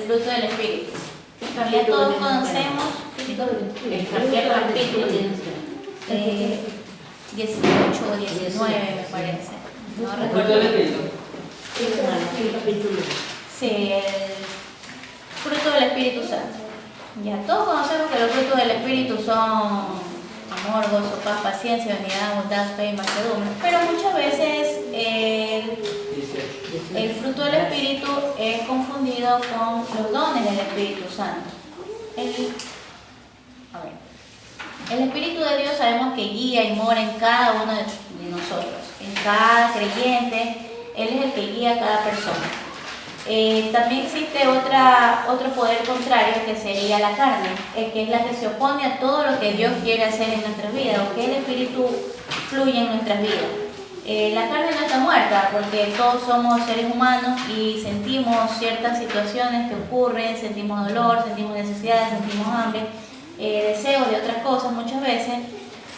fruto del Espíritu. Ya todos conocemos el capítulo 18 o 19, me parece. No recuerdo. Sí, el fruto del Espíritu Santo. Ya todos conocemos que los frutos del Espíritu son amor, gozo, paz, paciencia, unidad, bondad, fe y mansedumbre. Pero muchas veces el fruto del Espíritu es confundido con los dones del Espíritu Santo. El Espíritu de Dios sabemos que guía y mora en cada uno de nosotros, en cada creyente. Él es el que guía a cada persona. También existe otro poder contrario, que sería la carne, que es la que se opone a todo lo que Dios quiere hacer en nuestras vidas, o que el Espíritu fluye en nuestras vidas. La carne no está muerta, porque todos somos seres humanos y sentimos ciertas situaciones que ocurren, sentimos dolor, sentimos necesidades, sentimos hambre, deseos de otras cosas muchas veces,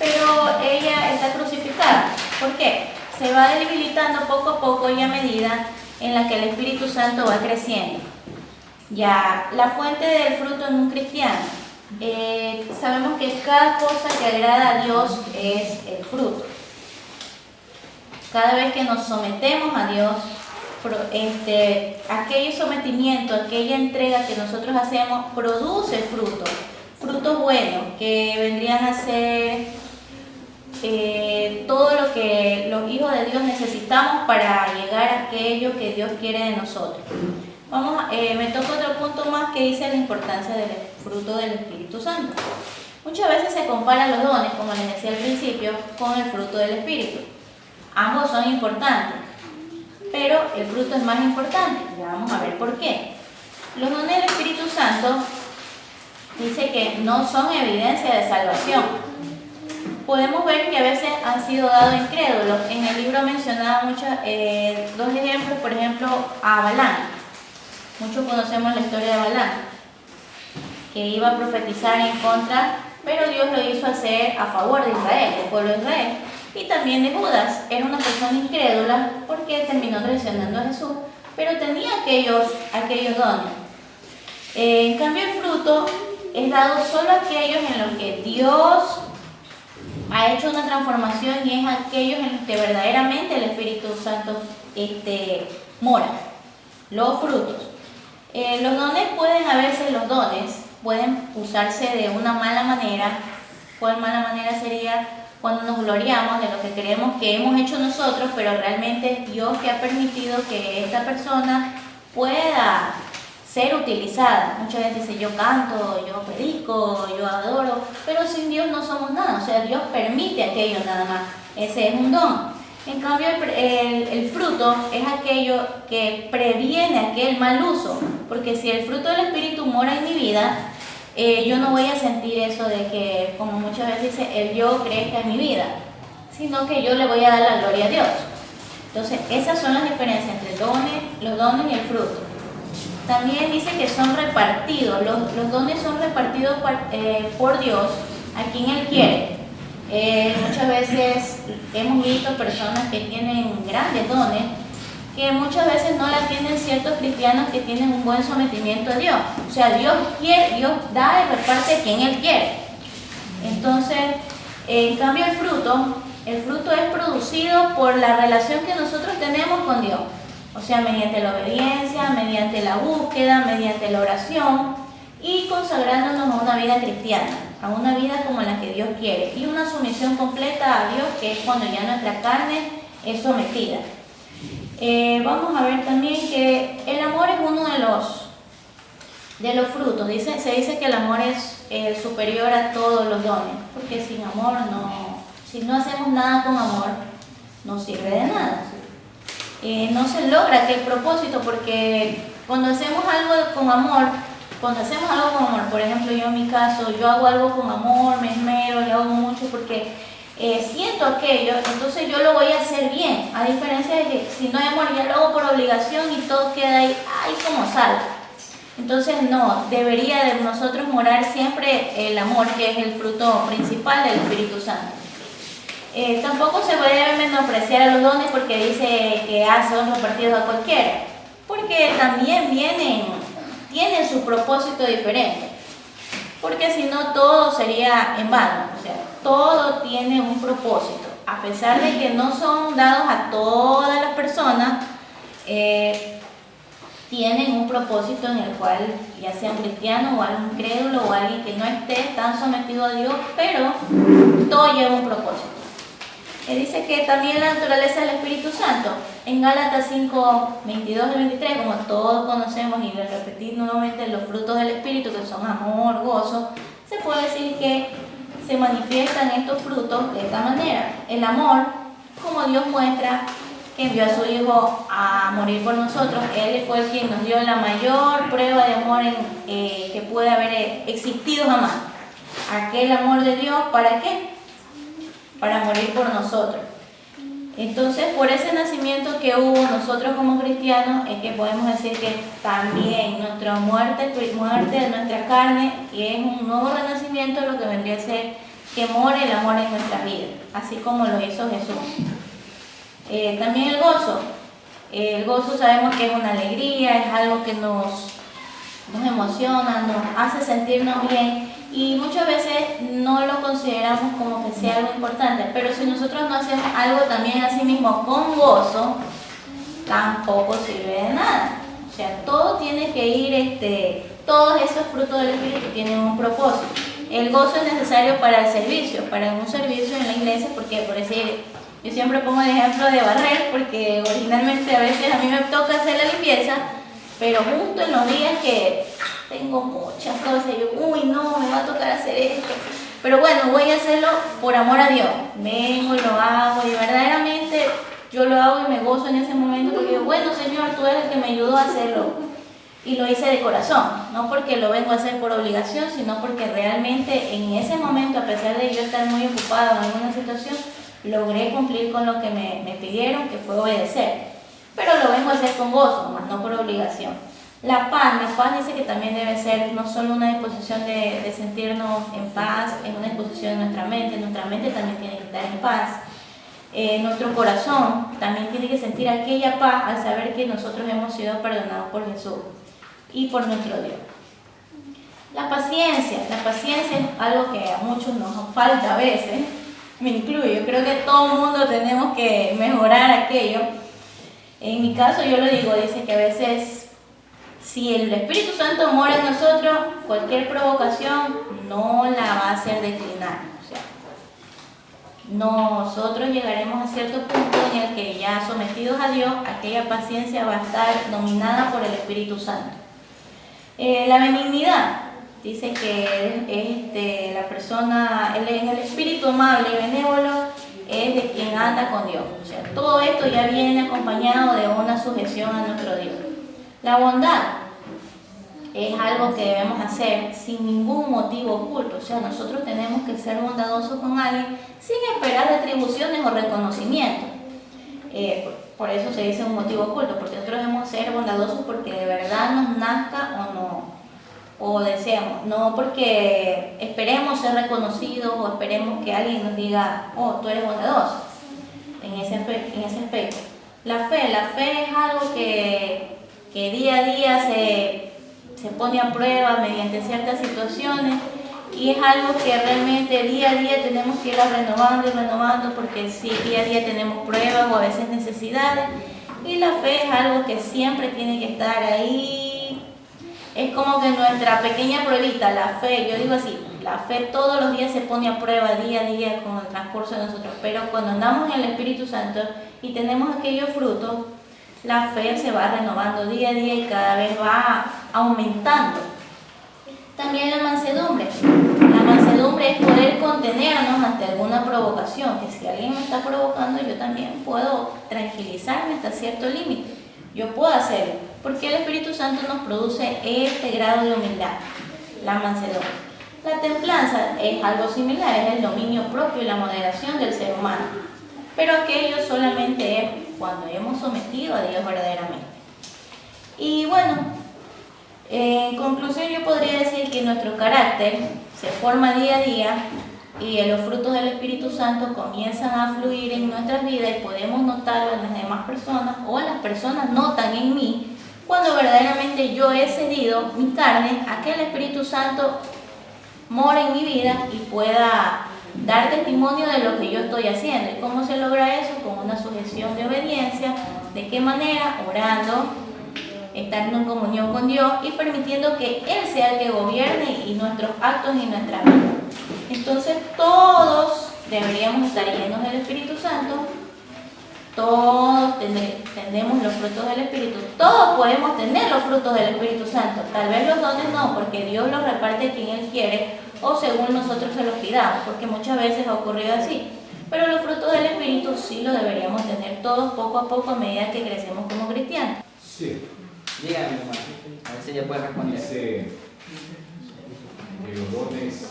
pero ella está crucificada. ¿Por qué? Se va debilitando poco a poco y a medida en la que el Espíritu Santo va creciendo. Ya, la fuente del fruto en un cristiano. Sabemos que cada cosa que agrada a Dios es el fruto. Cada vez que nos sometemos a Dios, aquel sometimiento, aquella entrega que nosotros hacemos, produce frutos buenos, que vendrían a ser todo lo que los hijos de Dios necesitamos para llegar a aquello que Dios quiere de nosotros. Me toca otro punto más que dice la importancia del fruto del Espíritu Santo. Muchas veces se comparan los dones, como les decía al principio, con el fruto del Espíritu. Ambos son importantes, pero el fruto es más importante. Ya vamos a ver por qué. Los dones del Espíritu Santo dice que no son evidencia de salvación. Podemos ver que a veces han sido dados incrédulos. En el libro mencionaba dos ejemplos, por ejemplo, a Balaam. Muchos conocemos la historia de Balaam, que iba a profetizar en contra, pero Dios lo hizo hacer a favor de Israel, del pueblo de Israel. Y también de Judas. Era una persona incrédula porque terminó traicionando a Jesús, pero tenía aquellos dones. En cambio, el fruto es dado solo a aquellos en los que Dios ha hecho una transformación, y es aquellos en los que verdaderamente el Espíritu Santo mora. Los frutos. Los dones pueden usarse de una mala manera. ¿Cuál mala manera sería? Cuando nos gloriamos de lo que creemos que hemos hecho nosotros, pero realmente es Dios que ha permitido que esta persona pueda ser utilizada. Muchas veces dice, yo canto, yo predico, yo adoro, pero sin Dios no somos nada. O sea, Dios permite aquello nada más. Ese es un don. En cambio, el fruto es aquello que previene aquel mal uso, porque si el fruto del Espíritu mora en mi vida, yo no voy a sentir eso de que, como muchas veces dice, el yo crezca en mi vida, sino que yo le voy a dar la gloria a Dios. Entonces, esas son las diferencias entre los dones y el fruto. También dice que son repartidos. Los dones son repartidos por Dios a quien Él quiere. Muchas veces hemos visto personas que tienen grandes dones, que muchas veces no la tienen ciertos cristianos que tienen un buen sometimiento a Dios. O sea, Dios da y reparte a quien Él quiere. Entonces, en cambio el fruto es producido por la relación que nosotros tenemos con Dios. O sea, mediante la obediencia, mediante la búsqueda, mediante la oración y consagrándonos a una vida cristiana, a una vida como la que Dios quiere, y una sumisión completa a Dios, que es cuando ya nuestra carne es sometida. Vamos a ver también que el amor es uno de los frutos. Se dice que el amor es superior a todos los dones, porque sin amor si no hacemos nada con amor, no sirve de nada. No se logra aquel propósito, porque cuando hacemos algo con amor, por ejemplo, yo en mi caso, yo hago algo con amor, me esmero, lo hago mucho porque siento aquello, entonces yo lo voy a hacer bien, a diferencia de que si no hay amor, ya lo hago por obligación y todo queda ahí como sal. Entonces no, debería de nosotros morar siempre el amor, que es el fruto principal del Espíritu Santo. Tampoco se debe menospreciar a los dones porque dice que son repartidos a cualquiera, porque también vienen tienen su propósito diferente, porque si no todo sería en vano. O sea, todo tiene un propósito, a pesar de que no son dados a todas las personas. Tienen un propósito en el cual, ya sea un cristiano o algún incrédulo o alguien que no esté tan sometido a Dios, pero todo lleva un propósito. Dice que también la naturaleza del Espíritu Santo, en Gálatas 5, 22 y 23, como todos conocemos, y de repetir nuevamente los frutos del Espíritu, que son amor, gozo, se puede decir que se manifiestan estos frutos de esta manera. El amor, como Dios muestra que envió a su Hijo a morir por nosotros. Él fue quien nos dio la mayor prueba de amor que puede haber existido jamás. Aquel amor de Dios, ¿para qué? Para morir por nosotros. Entonces, por ese nacimiento que hubo nosotros como cristianos, es que podemos decir que también nuestra muerte de nuestra carne, que es un nuevo renacimiento, lo que vendría a ser que more el amor en nuestras vidas, así como lo hizo Jesús. También el gozo. El gozo sabemos que es una alegría, es algo que nos emociona, nos hace sentirnos bien, y muchas veces no lo consideramos como que sea algo importante, pero si nosotros no hacemos algo también a sí mismo con gozo, tampoco sirve de nada. O sea, todo tiene que ir, todos esos frutos del Espíritu tienen un propósito. El gozo es necesario para el servicio, para un servicio en la iglesia, porque por decir, yo siempre pongo el ejemplo de barrer, porque originalmente a veces a mí me toca hacer la limpieza, pero justo en los días que tengo muchas cosas, yo, uy, no, me va a tocar hacer esto. Pero bueno, voy a hacerlo por amor a Dios. Vengo y lo hago, y verdaderamente yo lo hago y me gozo en ese momento, porque digo, bueno, Señor, tú eres el que me ayudó a hacerlo. Y lo hice de corazón, no porque lo vengo a hacer por obligación, sino porque realmente en ese momento, a pesar de yo estar muy ocupada en alguna situación, logré cumplir con lo que me pidieron, que fue obedecer. Pero lo vengo a hacer con gozo, más no por obligación. La paz dice que también debe ser no solo una disposición de sentirnos en paz, es una disposición de nuestra mente también tiene que estar en paz. Nuestro corazón también tiene que sentir aquella paz al saber que nosotros hemos sido perdonados por Jesús y por nuestro Dios. La paciencia es algo que a muchos nos falta a veces, me incluyo, creo que todo el mundo tenemos que mejorar aquello. En mi caso yo lo digo, dice que a veces si el Espíritu Santo mora en nosotros, cualquier provocación no la va a hacer declinar. O sea, nosotros llegaremos a cierto punto en el que ya sometidos a Dios, aquella paciencia va a estar dominada por el Espíritu Santo. La benignidad, dice que la persona, en el espíritu amable y benévolo, es de quien anda con Dios. O sea, todo esto ya viene acompañado de una sujeción a nuestro Dios. La bondad es algo que debemos hacer sin ningún motivo oculto. O sea, nosotros tenemos que ser bondadosos con alguien sin esperar retribuciones o reconocimiento. Por eso se dice un motivo oculto, porque nosotros debemos ser bondadosos porque de verdad nos nazca o deseamos, no porque esperemos ser reconocidos o esperemos que alguien nos diga, oh, tú eres bondadoso, en ese aspecto. La fe es algo que día a día se pone a prueba mediante ciertas situaciones, y es algo que realmente día a día tenemos que ir renovando y renovando, porque sí, día a día tenemos pruebas o a veces necesidades, y la fe es algo que siempre tiene que estar ahí. Es como que nuestra pequeña pruebita, la fe, yo digo así, la fe todos los días se pone a prueba día a día con el transcurso de nosotros, pero cuando andamos en el Espíritu Santo y tenemos aquellos frutos, la fe se va renovando día a día y cada vez va aumentando. También la mansedumbre. La mansedumbre es poder contenernos ante alguna provocación, que si alguien me está provocando, yo también puedo tranquilizarme hasta cierto límite. Yo puedo hacerlo, porque el Espíritu Santo nos produce este grado de humildad, la mansedumbre. La templanza es algo similar, es el dominio propio y la moderación del ser humano, pero aquello solamente es cuando hemos sometido a Dios verdaderamente. Y bueno, en conclusión yo podría decir que nuestro carácter se forma día a día y los frutos del Espíritu Santo comienzan a fluir en nuestras vidas y podemos notarlo en las demás personas, o las personas notan en mí cuando verdaderamente yo he cedido mi carne a que el Espíritu Santo more en mi vida y pueda dar testimonio de lo que yo estoy haciendo. ¿Y cómo se logra eso? Con una sujeción de obediencia. ¿De qué manera? Orando, estando en comunión con Dios y permitiendo que Él sea el que gobierne y nuestros actos y nuestras vidas. Entonces todos deberíamos estar llenos del Espíritu Santo. Todos tenemos los frutos del Espíritu. Todos podemos tener los frutos del Espíritu Santo. Tal vez los dones no, porque Dios los reparte a quien Él quiere o según nosotros se los pidamos, porque muchas veces ha ocurrido así. Pero los frutos del Espíritu sí los deberíamos tener todos poco a poco a medida que crecemos como cristianos. Sí. Dígame, hermano. A ver si ella puede responder. Dice que los dones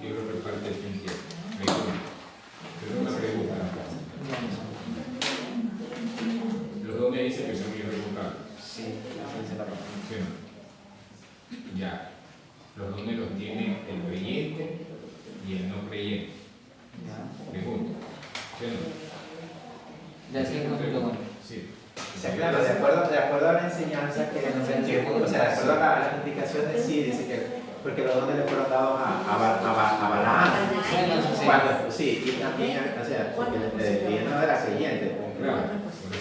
Dios los reparte a quien quiere. Pero una pregunta. Los dones dicen que son irrevocables. Sí, así dice la palabra. ¿Sí o no? Ya. Los dones los tiene el creyente y el no creyente. Pregunta. ¿Sí o no? Ya sí, no. Sí. O sea, claro, de acuerdo a la enseñanza o sea, de acuerdo a las indicaciones, sí, dice que porque los dones le fueron dados a Balaam. Cuando, sí, y también, o sea, y él no era creyente. Claro.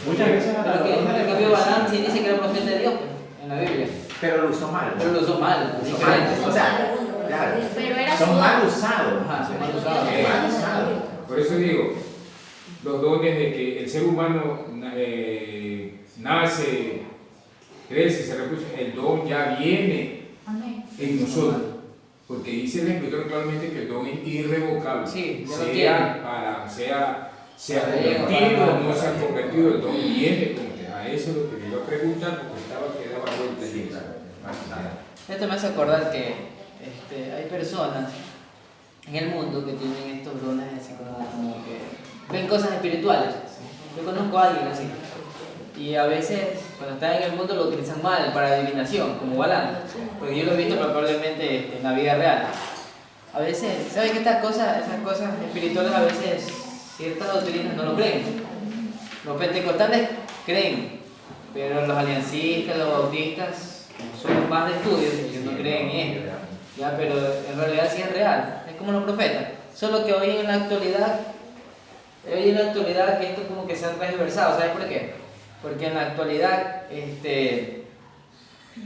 Muchas veces Pero que en cambio Balaam sí dice que era profeta de Dios, pues, en la Biblia. pero lo usó mal. Pero lo usó mal, Lo usó diferente. mal. O sea, claro, Pero era son mal usados. Ajá, son mal usados. Mal usados. Por eso digo, los dones de que el ser humano nace, crece, se reproduce, el don ya viene en nosotros. Porque dice el Escritor claramente que el don es irrevocable. Sí, ya lo sea convertido o no sea convertido, el don viene como que a eso es lo que me iba a preguntar porque que daba vueltas y eso. Esto me hace acordar que hay personas en el mundo que tienen estos dones así como que ven cosas espirituales. Yo conozco a alguien así. Y a veces, cuando están en el mundo, lo utilizan mal para adivinación, como Balaam. Porque yo lo he visto probablemente en la vida real. A veces, ¿saben que esas cosas espirituales a veces ciertas doctrinas no lo creen? Los pentecostales creen, pero los aliancistas, los bautistas son más de estudios y no creen en esto. ¿Ya? Pero en realidad sí es real, es como los profetas. Solo que hoy en la actualidad que esto como que se ha transversado. ¿Sabes por qué? Porque en la actualidad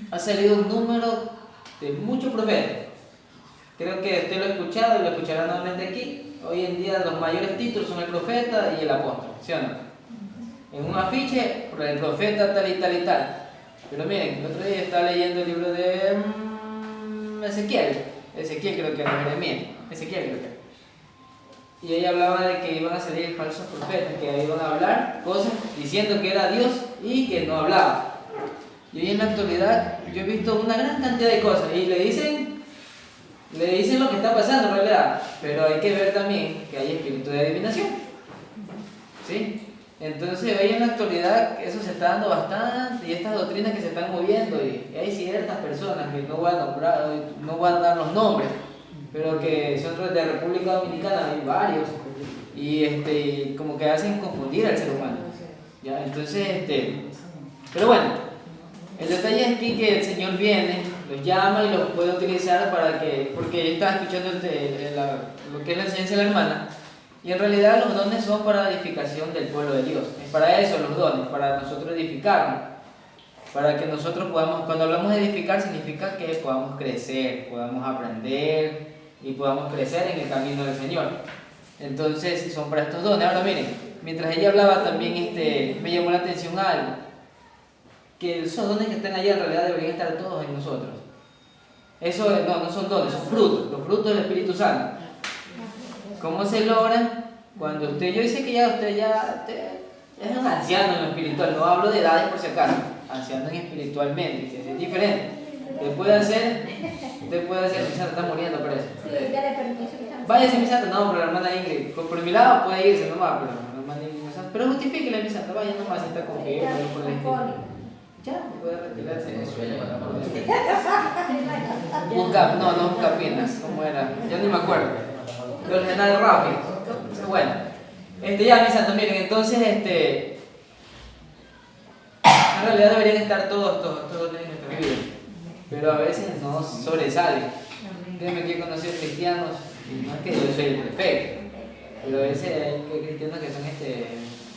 ha salido un número de muchos profetas. Creo que usted lo ha escuchado y lo escuchará nuevamente aquí. Hoy en día los mayores títulos son el profeta y el apóstol, ¿sí o no? En un afiche, por el profeta tal y tal y tal. Pero miren, el otro día estaba leyendo el libro de Ezequiel creo que era Jeremías, Ezequiel creo que. Y ella hablaba de que iban a salir falsos profetas, que iban a hablar cosas diciendo que era Dios y que no hablaba. Y hoy en la actualidad yo he visto una gran cantidad de cosas y le dicen lo que está pasando en realidad, pero hay que ver también que hay espíritu de adivinación. ¿Sí? Entonces hoy en la actualidad eso se está dando bastante y estas doctrinas que se están moviendo y hay ciertas personas que no voy a nombrar, no voy a dar los nombres, pero que son de República Dominicana, hay varios, y como que hacen confundir al ser humano. ¿Ya? Entonces, pero bueno, el detalle es aquí que el Señor viene, los llama y los puede utilizar porque yo estaba escuchando lo que es la enseñanza de la hermana, y en realidad los dones son para edificación del pueblo de Dios. Es para eso los dones, para nosotros edificarnos. Para que nosotros podamos, cuando hablamos de edificar, significa que podamos crecer, podamos aprender y podamos crecer en el camino del Señor. Entonces son para estos dones. Ahora miren, mientras ella hablaba también me llamó la atención algo, que esos dones que están allá en realidad deberían estar todos en nosotros. Eso no son dones, son frutos, los frutos del Espíritu Santo. ¿Cómo se logran? Cuando yo sé que usted es un anciano en lo espiritual, no hablo de edades por si acaso, anciano espiritualmente, que es diferente. Usted puede hacer, mi santa está muriendo, parece. Sí, ya le permiso que está. Váyase, mi santa, no, pero la hermana Ingrid, por mi lado puede irse nomás, pero la hermana Ingrid, pero justifíquele, mi santa, vaya nomás si está con fiebre, por el estilo. Ya, puede retirarse. No, busca piernas, ¿cómo era? Ya ni me acuerdo. Pero el general rápido. Entonces, bueno, ya, mi santo, miren, entonces, En realidad deberían estar todos en nuestra vida, pero a veces no sobresalen. Créeme que he conocido cristianos, y no es que yo soy el perfecto, pero a veces hay cristianos que son,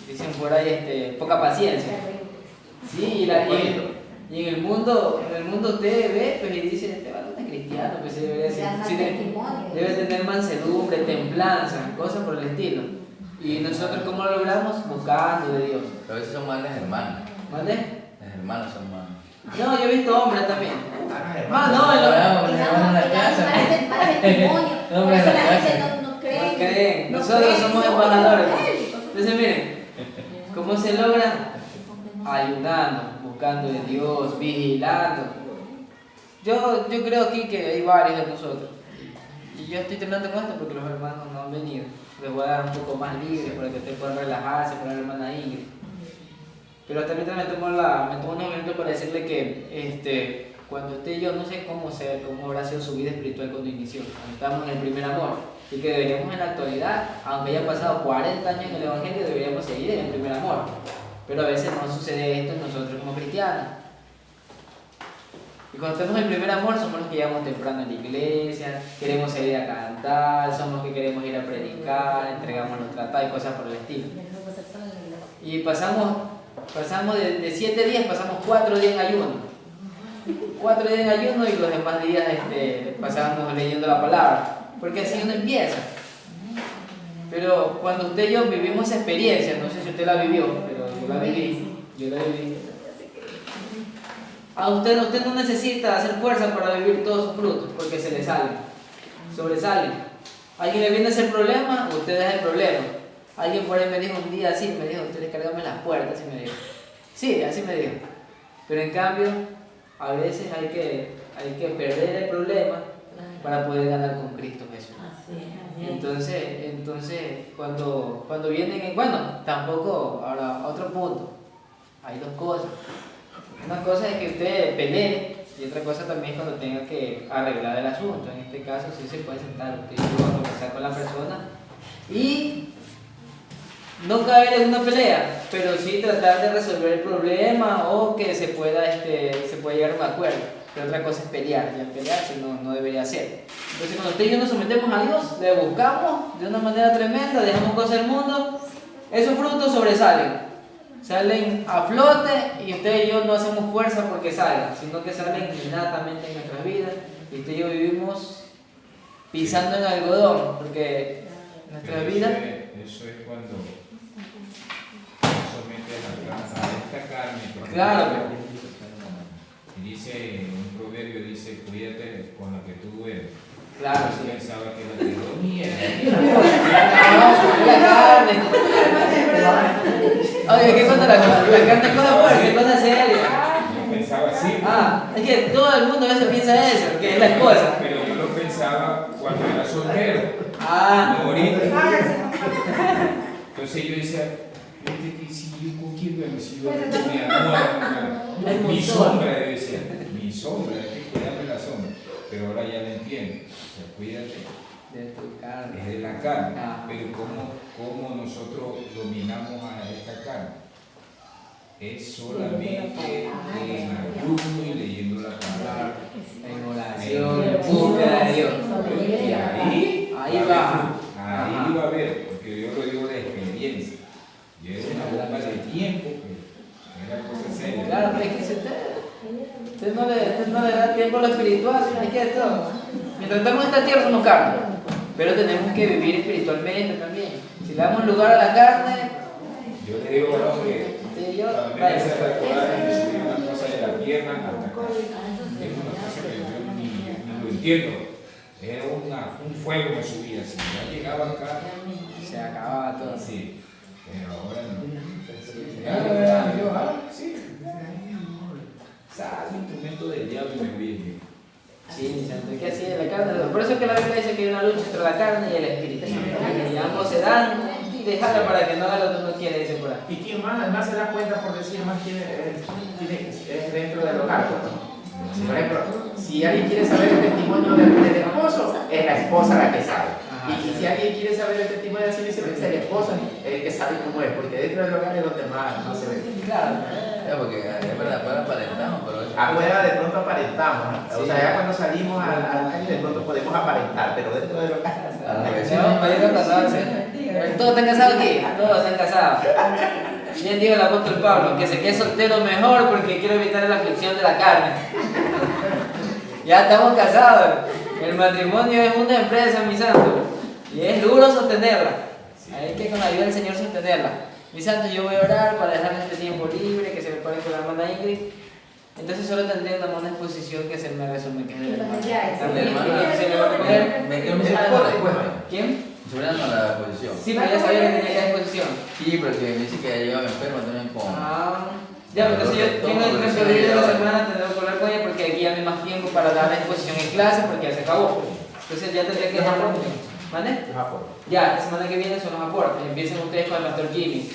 dicen por ahí, poca paciencia. Sí, y en el mundo usted ve, pues, y dice, este varón es cristiano, pues debe tener mansedumbre, templanza, cosas por el estilo. Y nosotros, ¿cómo lo logramos? Buscando de Dios. A veces son más las hermanas. ¿Mande? Las hermanas son más. No, yo he visto hombres también. Ah, No, Hombres en la casa. No creen. Nosotros somos embajadores. Entonces, miren, ¿cómo se logra? Ayunando, buscando de Dios, vigilando. Yo creo aquí que hay varios de nosotros. Y yo estoy terminando con esto porque los hermanos no han venido. Les voy a dar un poco más libre para que ustedes puedan relajarse con la hermana Ingrid. Pero también me tomo unos minutos para decirle que cuando usted y yo, no sé cómo habrá sido su vida espiritual cuando inició, cuando estamos en el primer amor, y que deberíamos en la actualidad, aunque hayan pasado 40 años en el Evangelio, deberíamos seguir en el primer amor. Pero a veces no sucede esto en nosotros como cristianos. Y cuando estamos en el primer amor, somos los que llegamos temprano a la iglesia, queremos salir a cantar, somos los que queremos ir a predicar, entregamos los tratados y cosas por el estilo. Y pasamos de 7 días, pasamos 4 días en ayuno. 4 días en ayuno y los demás días pasamos leyendo la palabra. Porque así uno empieza. Pero cuando usted y yo vivimos esa experiencia, no sé si usted la vivió, pero yo la viví. A usted no necesita hacer fuerza para vivir todos sus frutos, porque se le salen, sobresalen. Alguien le viene a hacer problema, usted deja el problema. Alguien por ahí me dijo un día así, usted descargame las puertas, así me dijo. Sí, así me dijo. Pero en cambio, a veces hay que perder el problema para poder ganar con Cristo Jesús. Entonces cuando vienen, bueno, tampoco, ahora otro punto, hay dos cosas. Una cosa es que usted pelee y otra cosa también es cuando tenga que arreglar el asunto. En este caso sí se puede sentar usted y yo a conversar con la persona y no caer en una pelea, pero sí tratar de resolver el problema o que se pueda llegar a un acuerdo. Pero otra cosa es pelear, y al pelearse no debería ser. Entonces cuando usted y yo nos sometemos a Dios, le buscamos de una manera tremenda, dejamos cosas del mundo, esos frutos salen a flote y usted y yo no hacemos fuerza porque salgan, sino que salen innatamente en nuestras vidas y usted y yo vivimos pisando en algodón, porque nuestras vidas... Eso es cuando somete a esta carne. Claro. Y dice, un proverbio dice, cuídate con lo que tú eres. Claro, sí. sí. Pensaba que la teoría. La carne. Oye, ¿qué cuando la carne es cosa fuerte, es cosa seria? Yo pensaba así. Es que todo el mundo a veces piensa eso, que es la esposa. Pero yo lo pensaba cuando era soltero. No ahorita. Entonces yo decía, que si yo con quién me recibo mi sombra, debe ser. Mi sombra, hay que cuidarme la sombra. Pero ahora ya lo entiendo. O sea, cuídate. De tu carne. Es de la carne. Pero ¿cómo nosotros dominamos a esta carne? Es solamente en ayuno y leyendo la palabra. En oración, en búsqueda de Dios. Y ahí va. Ahí va a ver, porque yo lo digo de experiencia. Yo era una bomba de tiempo, que era cosa seria. Claro, pero es que si usted no le da tiempo a lo espiritual, hay que todo. Mientras estamos en esta tierra somos carne, pero tenemos que vivir espiritualmente también. Si le damos lugar a la carne, yo le digo a que cuando me empieza a recordar que me subí una cosa de la pierna hasta acá. Es una cosa que yo ni lo entiendo. Era un fuego me subía así. Ya llegaba acá. se acababa todo. Sí, pero ahora no. Sí. Sale un instrumento del diablo y me viene. Sí, es que así es la carne. Por eso es que la Biblia dice que hay una lucha entre la carne y el espíritu. Y ambos se dan y dejarla para que no haga lo que uno quiere, dice por ahí. ¿Y quién más se da cuenta, por decir más, quién es dentro del hogar? Por ejemplo, si alguien quiere saber el testimonio del esposo, es la esposa la que sabe. Y si alguien quiere saber el testimonio así, dice que el esposo es el que sabe cómo es, porque dentro del hogar es donde más no se ve. Claro. Porque es verdad, afuera aparentamos, pero eso. Afuera de pronto aparentamos, ¿no? O sea, ya cuando salimos a la calle de pronto podemos aparentar, pero dentro del hogar. Todos están casados aquí, todos están casados. Bien dijo el apóstol Pablo, que se quede soltero mejor porque quiero evitar la aflicción de la carne. Ya estamos casados. El matrimonio es una empresa, mi santo, y es duro sostenerla. Hay que con la ayuda del Señor sostenerla. Mi santo, yo voy a orar para dejarle este tiempo libre, que se me pare con la hermana Ingrid. Entonces solo tendría una exposición que se me resume, que es el hermano. ¿Quién? Subieron a la exposición. Sí, pero ya sabía que tenía que dar exposición. Sí, porque me dice que llegaba enfermo, también con. Ya, entonces yo tengo el transcurrir de la semana, tendré que hablar con ella porque aquí ya no hay más tiempo para dar la exposición en clase porque ya se acabó. Entonces ya tendría que dejarlo. ¿Vale? Ya, la semana que viene son los aportes. Empiecen ustedes con el pastor Jimmy.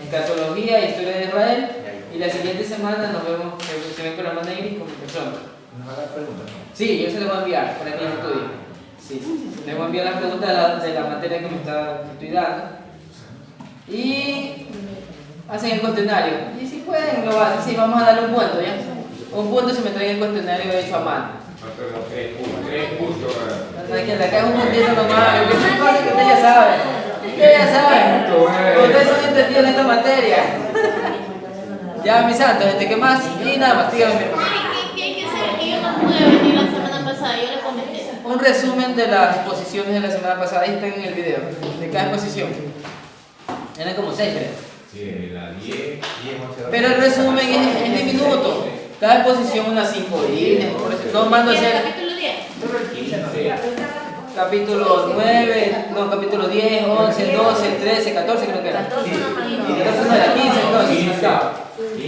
Escatología y historia de Israel. Y la siguiente semana nos vemos, se ven con la hermana Iris como persona. ¿Nos hagan preguntas? Sí, yo se les voy a enviar para que ellos estudien. Sí, les voy a enviar las preguntas de la materia que me está estudiando. Y hacen el cuestionario. Y si pueden, lo hacen. Sí, vamos a darle un punto, ¿ya? Un punto si me traen el cuestionario hecho a mano. Tres puntos. Tranquila, acá es un puntito nomás. Lo que se pasa es que ustedes ya saben. Ustedes ya saben. Ustedes son entendidos en esta materia. Ya, mis santos, ¿qué más? Y nada más, díganme. ¿Qué hay que hacer? Que yo no pude venir la semana pasada, yo le comenté. Un resumen de las exposiciones de la semana pasada, ahí están en el video, de cada exposición. Eran como 6, creo. Sí, la 10. Pero el resumen es de minutos. Cada exposición unas 5 líneas, por eso no mando a ¿Y el hacer capítulo 10? capítulo 9, no, capítulo 10, 11, 12, 13, 14 creo que era. 14 no era 15 entonces.